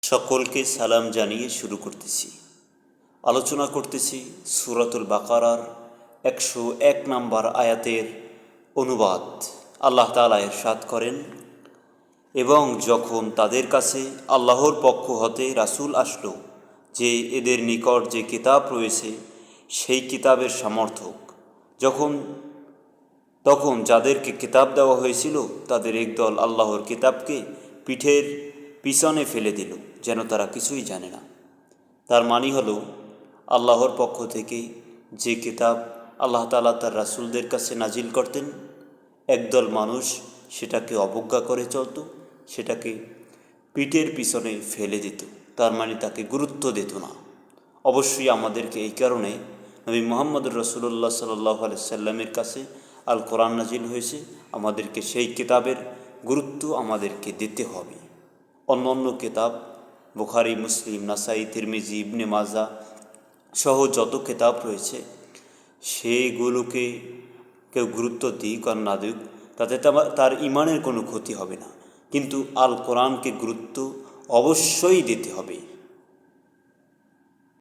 সকলকে সালাম জানিয়ে শুরু করতেছি। আলোচনা করতেছি সূরাতুল বাকারার 101 নম্বর আয়াতের অনুবাদ। আল্লাহ তাআলা ইরশাদ করেন, এবং যখন তাদের কাছে আল্লাহর পক্ষ হতে রাসূল আসলো যে এদের নিকট যে কিতাব রয়েছে সেই কিতাবের সমর্থক, তখন যাদেরকে কিতাব দেওয়া হয়েছিল তাদের একদল আল্লাহর কিতাবকে পিঠের পিছনে ফেলে দিল, যেন তারা কিছুই জানে না। তার মানে হলো, আল্লাহর পক্ষ থেকে যে কিতাব আল্লাহ তাআলা তার রাসূলদের কাছে নাজিল করতেন, একদল মানুষ সেটাকে অবজ্ঞা করে চলত, সেটাকে পিঠের পিছনে ফেলে দিত, তার মানে তাকে গুরুত্ব দিত না। অবশ্যই আমাদেরকে এই কারণে নবী মুহাম্মদুর রাসূলুল্লাহ সাল্লাল্লাহু আলাইহি সাল্লামের কাছে আল কোরআন নাজিল হয়েছে, আমাদেরকে সেই কিতাবের গুরুত্ব আমাদেরকে দিতে হবে। অন্য অন্য কিতাব বুখারী, মুসলিম, নাসাই, তিরমিজি, ইবনে মাজাহ সহ যত কিতাব রয়েছে সেগুলোকে কেউ গুরুত্ব দিক আর না দিক, তাতে তার ইমানের কোনো ক্ষতি হবে না, কিন্তু আল কোরআনকে গুরুত্ব অবশ্যই দিতে হবে।